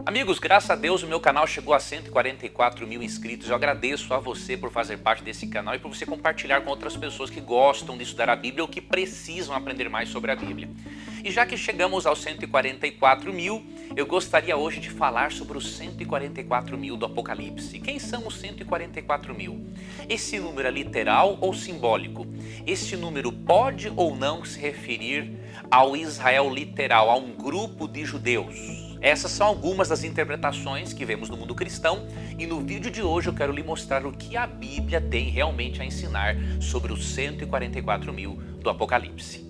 Amigos, graças a Deus o meu canal chegou a 144 mil inscritos. Eu agradeço a você por fazer parte desse canal e por você compartilhar com outras pessoas que gostam de estudar a Bíblia ou que precisam aprender mais sobre a Bíblia. E já que chegamos aos 144 mil, eu gostaria hoje de falar sobre os 144 mil do Apocalipse. Quem são os 144 mil? Esse número é literal ou simbólico? Este número pode ou não se referir ao Israel literal, a um grupo de judeus? Essas são algumas das interpretações que vemos no mundo cristão e no vídeo de hoje eu quero lhe mostrar o que a Bíblia tem realmente a ensinar sobre os 144 mil do Apocalipse.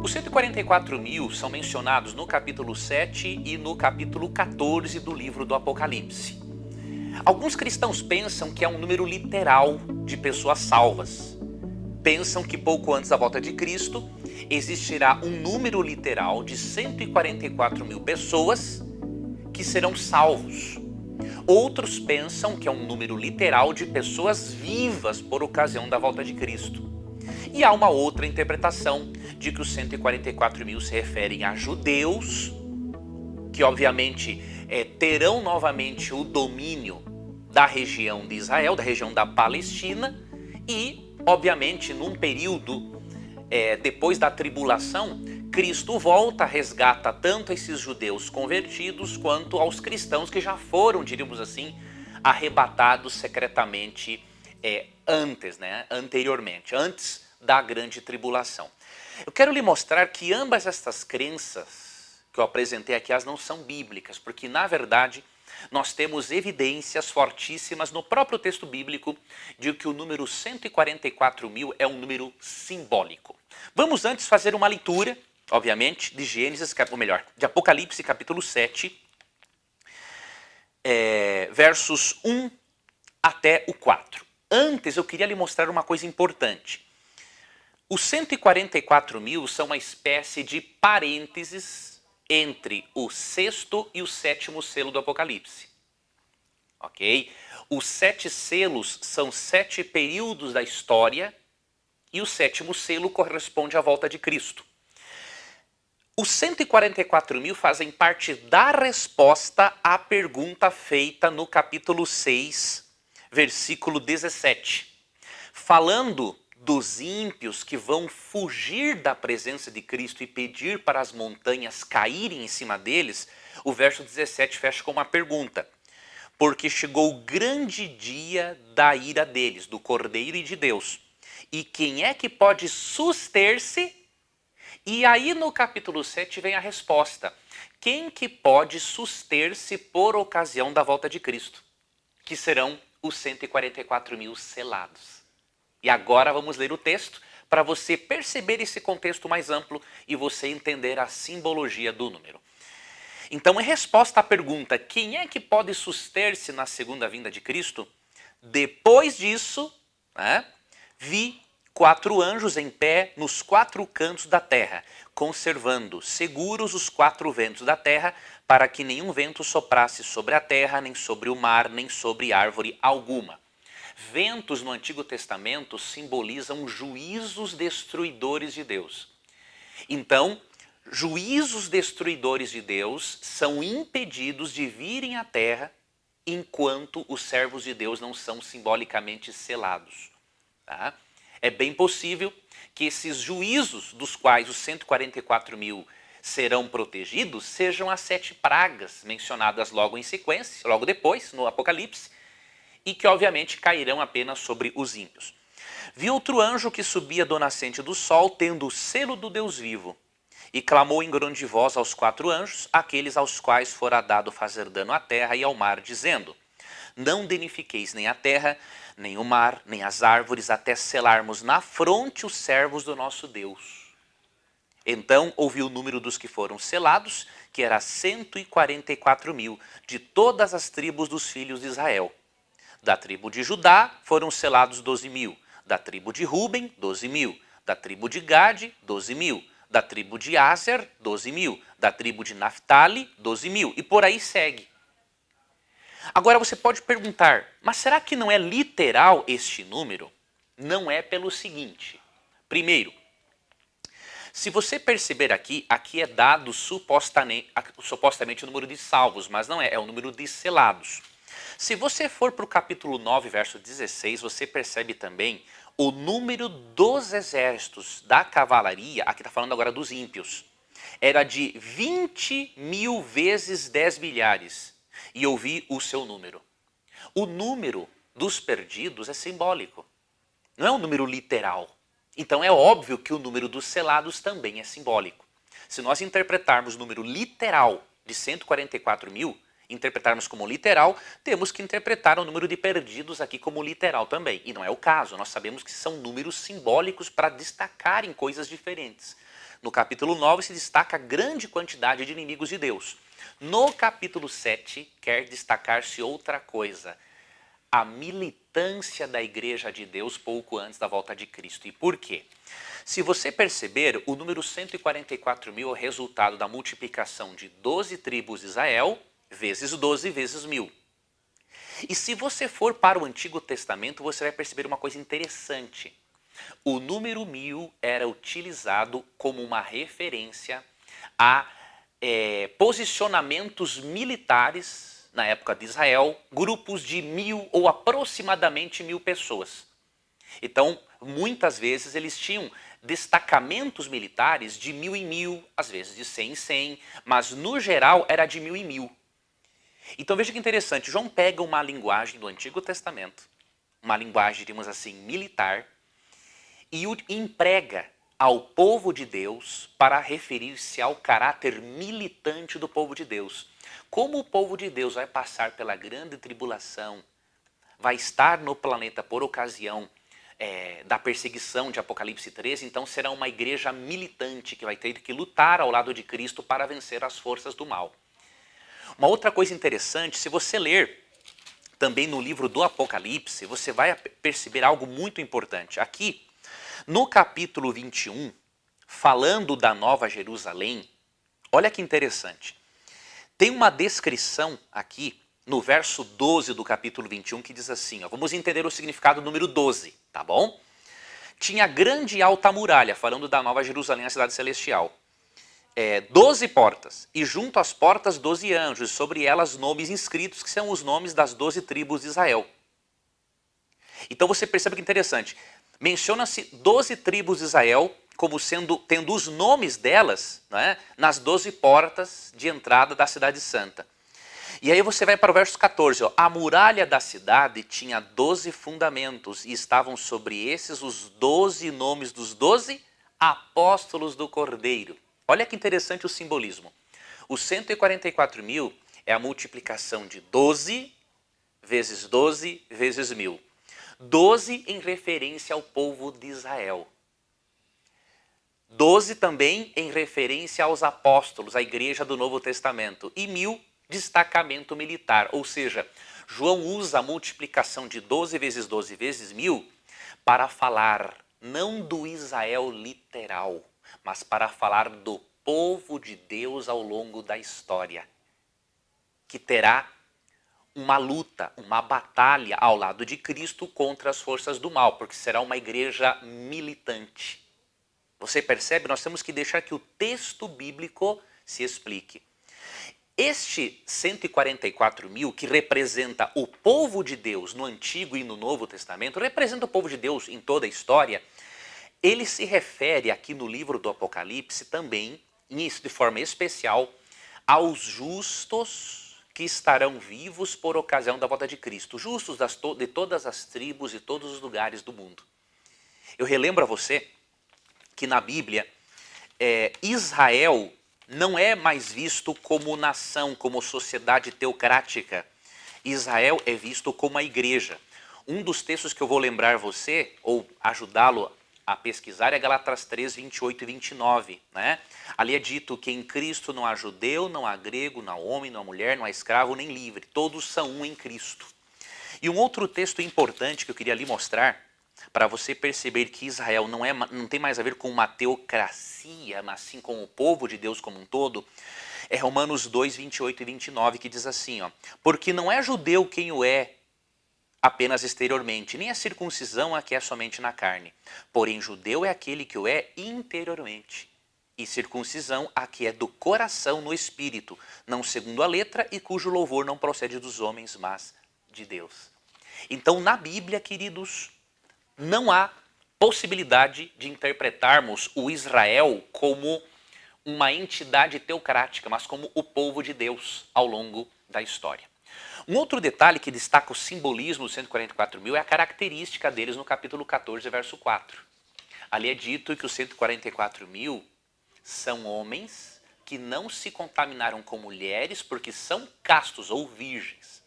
Os 144 mil são mencionados no capítulo 7 e no capítulo 14 do livro do Apocalipse. Alguns cristãos pensam que é um número literal de pessoas salvas. Pensam que pouco antes da volta de Cristo existirá um número literal de 144 mil pessoas que serão salvos. Outros pensam que é um número literal de pessoas vivas por ocasião da volta de Cristo. E há uma outra interpretação de que os 144 mil se referem a judeus, que obviamente terão novamente o domínio da região de Israel, da região da Palestina, e obviamente num período depois da tribulação, Cristo volta, resgata tanto esses judeus convertidos quanto aos cristãos que já foram, diríamos assim, arrebatados secretamente anteriormente, antes da grande tribulação. Eu quero lhe mostrar que ambas estas crenças que eu apresentei aqui, elas não são bíblicas, porque na verdade nós temos evidências fortíssimas no próprio texto bíblico de que o número 144 mil é um número simbólico. Vamos antes fazer uma leitura, obviamente, de de Apocalipse capítulo 7, versos 1 até o 4. Antes eu queria lhe mostrar uma coisa importante. Os 144 mil são uma espécie de parênteses entre o sexto e o sétimo selo do Apocalipse. Ok? Os 7 selos são 7 períodos da história e o sétimo selo corresponde à volta de Cristo. Os 144 mil fazem parte da resposta à pergunta feita no capítulo 6, versículo 17. Falando dos ímpios que vão fugir da presença de Cristo e pedir para as montanhas caírem em cima deles, o verso 17 fecha com uma pergunta. Porque chegou o grande dia da ira deles, do Cordeiro e de Deus. E quem é que pode suster-se? E aí no capítulo 7 vem a resposta. Quem que pode suster-se por ocasião da volta de Cristo? Que serão os 144 mil selados. E agora vamos ler o texto para você perceber esse contexto mais amplo e você entender a simbologia do número. Então, em resposta à pergunta, quem é que pode suster-se na segunda vinda de Cristo? Depois disso, vi 4 anjos em pé nos 4 cantos da terra, conservando seguros os 4 ventos da terra, para que nenhum vento soprasse sobre a terra, nem sobre o mar, nem sobre árvore alguma. Ventos no Antigo Testamento simbolizam juízos destruidores de Deus. Então, juízos destruidores de Deus são impedidos de virem à terra enquanto os servos de Deus não são simbolicamente selados. Tá? É bem possível que esses juízos dos quais os 144 mil serão protegidos sejam as 7 pragas mencionadas logo em sequência, logo depois, no Apocalipse, e que obviamente cairão apenas sobre os ímpios. Vi outro anjo que subia do nascente do sol, tendo o selo do Deus vivo, e clamou em grande voz aos 4 anjos, aqueles aos quais fora dado fazer dano à terra e ao mar, dizendo: não danifiqueis nem a terra, nem o mar, nem as árvores, até selarmos na fronte os servos do nosso Deus. Então ouvi o número dos que foram selados, que era 144 mil, de todas as tribos dos filhos de Israel. Da tribo de Judá foram selados 12 mil, da tribo de Ruben, 12 mil, da tribo de Gade, 12 mil, da tribo de Aser, 12 mil, da tribo de Naftali, 12 mil, e por aí segue. Agora você pode perguntar, mas será que não é literal este número? Não é pelo seguinte. Primeiro, se você perceber aqui é dado supostamente o número de salvos, mas não é, é o número de selados. Se você for para o capítulo 9, verso 16, você percebe também o número dos exércitos da cavalaria, aqui está falando agora dos ímpios, era de 20.000 vezes 10 milhares. E eu vi o seu número. O número dos perdidos é simbólico, não é um número literal. Então é óbvio que o número dos selados também é simbólico. Se nós interpretarmos o número literal de 144 mil, interpretarmos como literal, temos que interpretar o número de perdidos aqui como literal também. E não é o caso, nós sabemos que são números simbólicos para destacarem coisas diferentes. No capítulo 9 se destaca a grande quantidade de inimigos de Deus. No capítulo 7 quer destacar-se outra coisa. A militância da Igreja de Deus pouco antes da volta de Cristo. E por quê? Se você perceber, o número 144 mil é o resultado da multiplicação de 12 tribos de Israel, vezes 12 vezes 1000. E se você for para o Antigo Testamento, você vai perceber uma coisa interessante. O número 1000 era utilizado como uma referência a posicionamentos militares na época de Israel, grupos de 1000 ou aproximadamente 1000 pessoas. Então, muitas vezes eles tinham destacamentos militares de 1000 em 1000, às vezes de 100 em 100, mas no geral era de 1000 em 1000. Então veja que interessante, João pega uma linguagem do Antigo Testamento, uma linguagem, digamos assim, militar, e o emprega ao povo de Deus para referir-se ao caráter militante do povo de Deus. Como o povo de Deus vai passar pela grande tribulação, vai estar no planeta por ocasião da perseguição de Apocalipse 13, então será uma igreja militante que vai ter que lutar ao lado de Cristo para vencer as forças do mal. Uma outra coisa interessante, se você ler também no livro do Apocalipse, você vai perceber algo muito importante. Aqui, no capítulo 21, falando da Nova Jerusalém, olha que interessante. Tem uma descrição aqui no verso 12 do capítulo 21 que diz assim, ó, vamos entender o significado do número 12, tá bom? Tinha grande e alta muralha, falando da Nova Jerusalém, a cidade celestial. 12 portas, e junto às portas 12 anjos, e sobre elas nomes inscritos, que são os nomes das 12 tribos de Israel. Então você percebe que interessante, menciona-se 12 tribos de Israel como tendo os nomes delas, né, nas 12 portas de entrada da cidade santa. E aí você vai para o verso 14, ó, a muralha da cidade tinha 12 fundamentos, e estavam sobre esses os 12 nomes dos 12 apóstolos do Cordeiro. Olha que interessante o simbolismo. Os 144 mil é a multiplicação de 12 vezes 12 vezes 1000. 12 em referência ao povo de Israel. 12 também em referência aos apóstolos, à igreja do Novo Testamento. E 1000, destacamento militar. Ou seja, João usa a multiplicação de 12 vezes 12 vezes 1000 para falar não do Israel literal, mas para falar do povo de Deus ao longo da história, que terá uma luta, uma batalha ao lado de Cristo contra as forças do mal, porque será uma igreja militante. Você percebe? Nós temos que deixar que o texto bíblico se explique. Este 144 mil, que representa o povo de Deus no Antigo e no Novo Testamento, representa o povo de Deus em toda a história, ele se refere aqui no livro do Apocalipse também, de forma especial, aos justos que estarão vivos por ocasião da volta de Cristo. Justos de todas as tribos e todos os lugares do mundo. Eu relembro a você que na Bíblia, Israel não é mais visto como nação, como sociedade teocrática. Israel é visto como a igreja. Um dos textos que eu vou lembrar você, ou ajudá-lo a pesquisar, é Gálatas 3, 28 e 29. Né? Ali é dito que em Cristo não há judeu, não há grego, não há homem, não há mulher, não há escravo nem livre. Todos são um em Cristo. E um outro texto importante que eu queria lhe mostrar, para você perceber que Israel não tem mais a ver com uma teocracia, mas sim com o povo de Deus como um todo, é Romanos 2, 28 e 29, que diz assim, ó, porque não é judeu quem o é, apenas exteriormente, nem a circuncisão a que é somente na carne. Porém, judeu é aquele que o é interiormente. E circuncisão a que é do coração no espírito, não segundo a letra, e cujo louvor não procede dos homens, mas de Deus. Então, na Bíblia, queridos, não há possibilidade de interpretarmos o Israel como uma entidade teocrática, mas como o povo de Deus ao longo da história. Um outro detalhe que destaca o simbolismo dos 144.000 é a característica deles no capítulo 14, verso 4. Ali é dito que os 144.000 são homens que não se contaminaram com mulheres porque são castos ou virgens.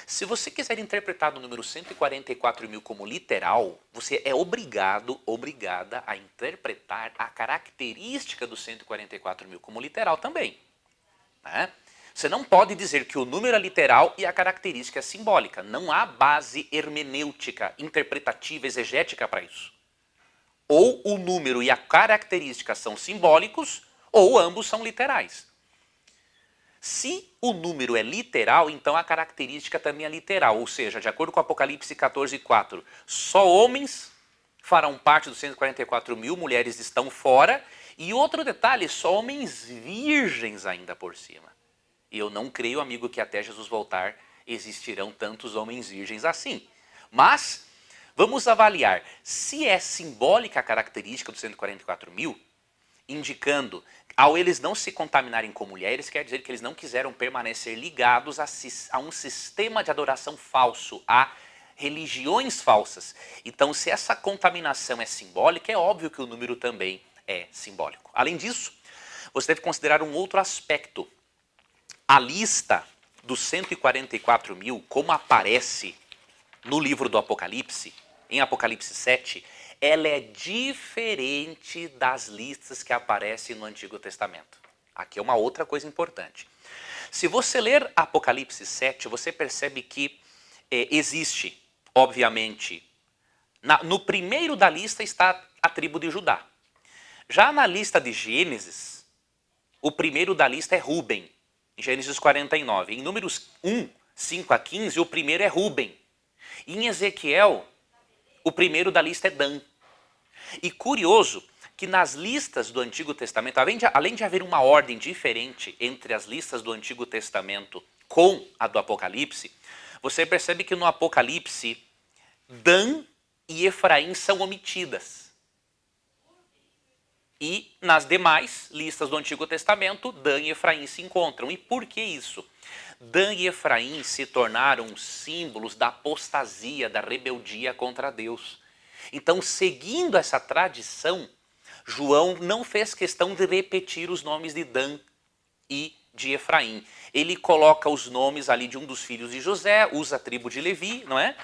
Se você quiser interpretar o número 144.000 como literal, você é obrigada a interpretar a característica dos 144.000 como literal também. Né? Você não pode dizer que o número é literal e a característica é simbólica. Não há base hermenêutica, interpretativa, exegética para isso. Ou o número e a característica são simbólicos, ou ambos são literais. Se o número é literal, então a característica também é literal. Ou seja, de acordo com Apocalipse 14:4, só homens farão parte dos 144.000, mulheres estão fora. E outro detalhe, só homens virgens ainda por cima. E eu não creio, amigo, que até Jesus voltar existirão tantos homens virgens assim. Mas vamos avaliar se é simbólica a característica dos 144.000, indicando, ao eles não se contaminarem com mulheres, quer dizer que eles não quiseram permanecer ligados a um sistema de adoração falso, a religiões falsas. Então, se essa contaminação é simbólica, é óbvio que o número também é simbólico. Além disso, você deve considerar um outro aspecto. A lista dos 144.000, como aparece no livro do Apocalipse, em Apocalipse 7, ela é diferente das listas que aparecem no Antigo Testamento. Aqui é uma outra coisa importante. Se você ler Apocalipse 7, você percebe que existe, obviamente, no primeiro da lista está a tribo de Judá. Já na lista de Gênesis, o primeiro da lista é Rúben, em Gênesis 49. Em Números 1, 5 a 15, o primeiro é Rúben. E em Ezequiel, o primeiro da lista é Dan. E curioso que nas listas do Antigo Testamento, além de haver uma ordem diferente entre as listas do Antigo Testamento com a do Apocalipse, você percebe que no Apocalipse, Dan e Efraim são omitidas. E nas demais listas do Antigo Testamento, Dan e Efraim se encontram. E por que isso? Dan e Efraim se tornaram símbolos da apostasia, da rebeldia contra Deus. Então, seguindo essa tradição, João não fez questão de repetir os nomes de Dan e de Efraim. Ele coloca os nomes ali de um dos filhos de José, usa a tribo de Levi, não é?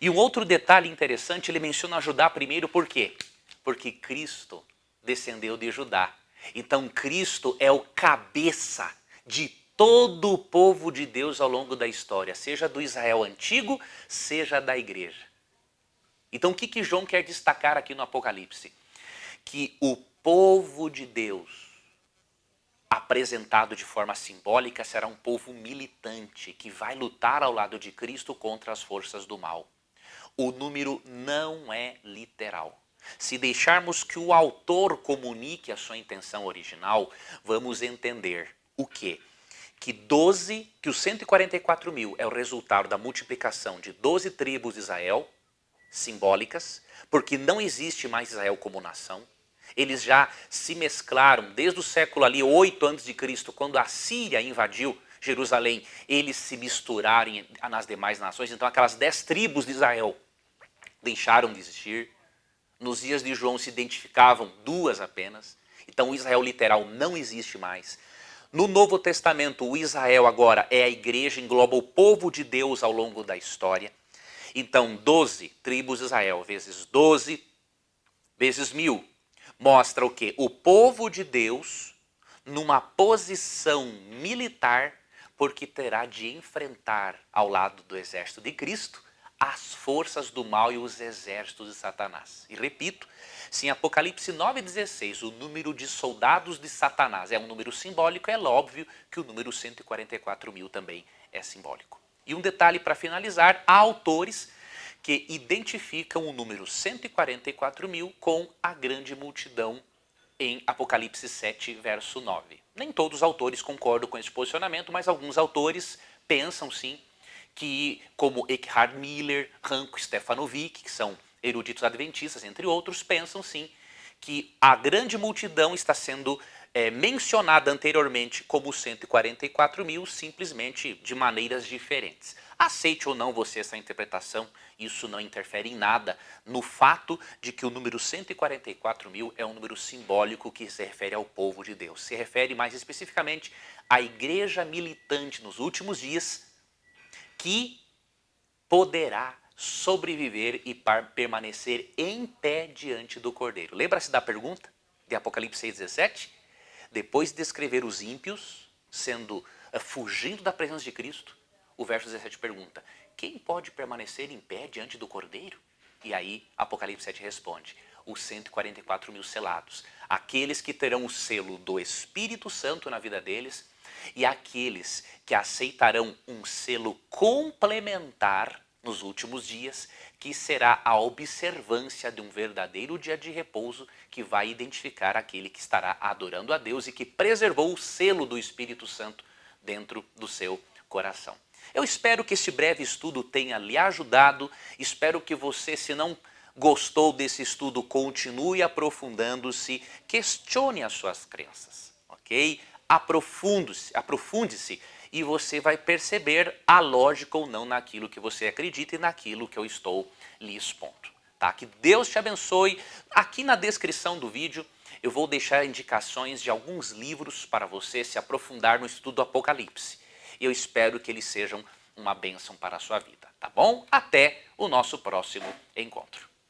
E um outro detalhe interessante, ele menciona Judá primeiro, por quê? Porque Cristo descendeu de Judá. Então, Cristo é o cabeça de todo o povo de Deus ao longo da história, seja do Israel antigo, seja da igreja. Então, o que João quer destacar aqui no Apocalipse? Que o povo de Deus, apresentado de forma simbólica, será um povo militante, que vai lutar ao lado de Cristo contra as forças do mal. O número não é literal. Se deixarmos que o autor comunique a sua intenção original, vamos entender o quê? Que os 144.000 é o resultado da multiplicação de 12 tribos de Israel, simbólicas, porque não existe mais Israel como nação. Eles já se mesclaram desde o século ali 8 a.C., quando a Síria invadiu Jerusalém, eles se misturaram nas demais nações. Então aquelas 10 tribos de Israel deixaram de existir. Nos dias de João se identificavam 2 apenas. Então o Israel literal não existe mais. No Novo Testamento, o Israel agora é a igreja, engloba o povo de Deus ao longo da história. Então 12 tribos de Israel vezes 12 vezes 1000 mostra o quê? O povo de Deus numa posição militar, porque terá de enfrentar ao lado do exército de Cristo as forças do mal e os exércitos de Satanás. E repito, se em Apocalipse 9,16 o número de soldados de Satanás é um número simbólico, é óbvio que o número 144.000 também é simbólico. E um detalhe para finalizar, há autores que identificam o número 144.000 com a grande multidão em Apocalipse 7, verso 9. Nem todos os autores concordam com esse posicionamento, mas alguns autores pensam sim que, como Eckhard Miller, Ranko Stefanovic, que são eruditos adventistas, entre outros, pensam sim que a grande multidão está sendo mencionada anteriormente como 144.000, simplesmente de maneiras diferentes. Aceite ou não você essa interpretação, isso não interfere em nada no fato de que o número 144.000 é um número simbólico que se refere ao povo de Deus. Se refere mais especificamente à igreja militante nos últimos dias, que poderá sobreviver e permanecer em pé diante do Cordeiro. Lembra-se da pergunta de Apocalipse 6,17? Depois de descrever os ímpios fugindo da presença de Cristo, o verso 17 pergunta: quem pode permanecer em pé diante do Cordeiro? E aí Apocalipse 7 responde: os 144.000 selados, aqueles que terão o selo do Espírito Santo na vida deles, e aqueles que aceitarão um selo complementar nos últimos dias, que será a observância de um verdadeiro dia de repouso que vai identificar aquele que estará adorando a Deus e que preservou o selo do Espírito Santo dentro do seu coração. Eu espero que esse breve estudo tenha lhe ajudado, espero que você, se não gostou desse estudo, continue aprofundando-se, questione as suas crenças, ok? Aprofunde-se e você vai perceber a lógica ou não naquilo que você acredita e naquilo que eu estou lhe expondo. Tá? Que Deus te abençoe. Aqui na descrição do vídeo eu vou deixar indicações de alguns livros para você se aprofundar no estudo do Apocalipse. Eu espero que eles sejam uma bênção para a sua vida, tá bom? Até o nosso próximo encontro.